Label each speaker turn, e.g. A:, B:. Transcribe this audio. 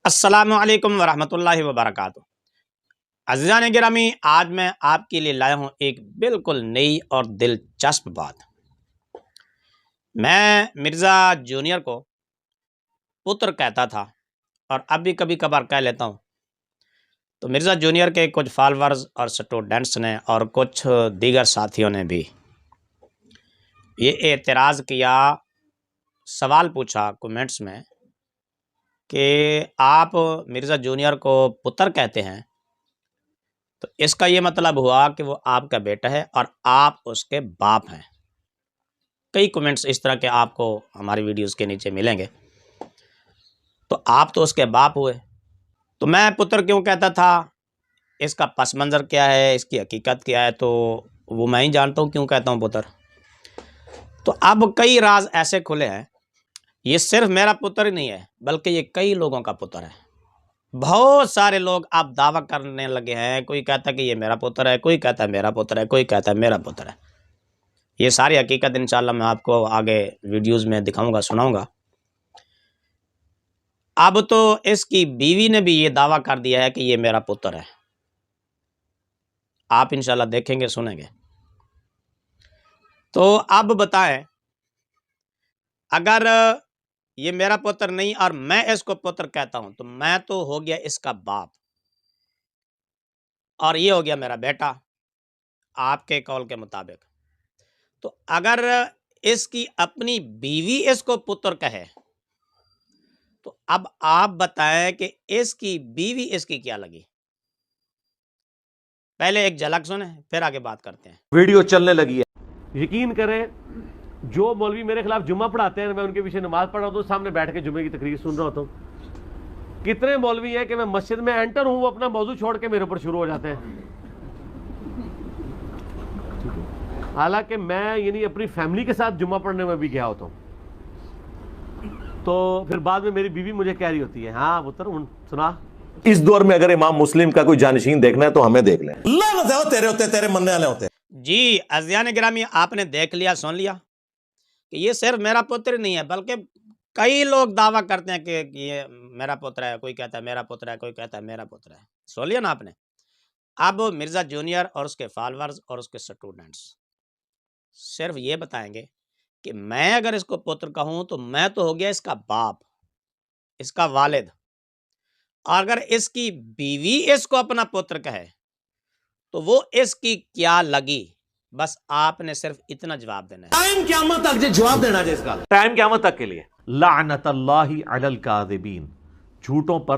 A: अस्सलामु अलैकुम वरहमतुल्लाहि वबरकातुहू। अज़ीज़ान गिरामी, आज मैं आपके लिए लाया हूँ एक बिल्कुल नई और दिलचस्प बात। मैं मिर्ज़ा जूनियर को पुत्र कहता था और अब भी कभी कभार कह लेता हूँ। तो मिर्ज़ा जूनियर के कुछ फॉलोअर्स और स्टूडेंट्स ने और कुछ दीगर साथियों ने भी ये एतराज़ किया, सवाल पूछा कमेंट्स में कि आप मिर्ज़ा जूनियर को पुत्र कहते हैं, तो इसका ये मतलब हुआ कि वो आपका बेटा है और आप उसके बाप हैं। कई कमेंट्स इस तरह के आपको हमारी वीडियोस के नीचे मिलेंगे। तो आप तो उसके बाप हुए, तो मैं पुत्र क्यों कहता था, इसका पस मंज़र क्या है, इसकी हकीकत क्या है, तो वो मैं ही जानता हूँ क्यों कहता हूँ पुत्र। तो अब कई राज ऐसे खुले हैं, ये सिर्फ मेरा पुत्र ही नहीं है बल्कि ये कई लोगों का पुत्र है। बहुत सारे लोग अब दावा करने लगे हैं, कोई कहता है कि ये मेरा पुत्र है, कोई कहता है मेरा पुत्र है, कोई कहता है मेरा पुत्र है। ये सारी हकीकत इंशाल्लाह मैं आपको आगे वीडियोस में दिखाऊंगा, सुनाऊंगा। अब तो इसकी बीवी ने भी ये दावा कर दिया है कि ये मेरा पुत्र है। आप इंशाल्लाह देखेंगे, सुनेंगे। तो अब बताएं, अगर ये मेरा पुत्र नहीं और मैं इसको पुत्र कहता हूं तो मैं तो हो गया इसका बाप और ये हो गया मेरा बेटा, आपके कौल के मुताबिक। तो अगर इसकी अपनी बीवी इसको पुत्र कहे तो अब आप बताएं कि इसकी बीवी इसकी क्या लगी। पहले एक झलक सुने, फिर आगे बात करते हैं।
B: वीडियो चलने लगी है। यकीन करें, जो मौलवी मेरे खिलाफ जुम्मा पढ़ाते हैं, मैं उनके पीछे नमाज पढ़ रहा हूँ तो सामने बैठ के जुम्मे की तकरीर सुन रहा होता हूँ। कितने मौलवी हैं कि मैं मस्जिद में एंटर हूँ, वो अपना मौजू छोड़ के मेरे ऊपर शुरू हो जाते हैं। हालांकि मैं यानी अपनी फैमिली के साथ जुम्मा पढ़ने में भी गया होता हूँ। तो फिर बाद में मेरी बीवी मुझे कह रही होती है, हाँ पुत्र सुना।
C: इस दौर में अगर इमाम मुस्लिम का कोई जानशीन देखना है तो हमें देख लें। तेरे होते तेरे मनने वाले होते।
A: जी अज़ीज़ान गिरामी, आपने देख लिया, सुन लिया कि ये सिर्फ मेरा पुत्र नहीं है बल्कि कई लोग दावा करते हैं कि ये मेरा पुत्र है। कोई कहता है मेरा पुत्र है, कोई कहता है मेरा पुत्र है। सुन लिया ना आपने। अब मिर्ज़ा जूनियर और उसके फॉलोअर्स और उसके स्टूडेंट्स सिर्फ ये बताएंगे कि मैं अगर इसको पुत्र कहूं तो मैं तो हो गया इसका बाप, इसका वालिद। और अगर इसकी बीवी इसको अपना पुत्र कहे तो वो इसकी क्या लगी। बस आपने सिर्फ इतना जवाब देना है।
B: टाइम क़यामत तक जो जवाब देना है इसका, टाइम क़यामत तक के लिए। लानतल्लाहि अलल काज़िबीन, झूठों पर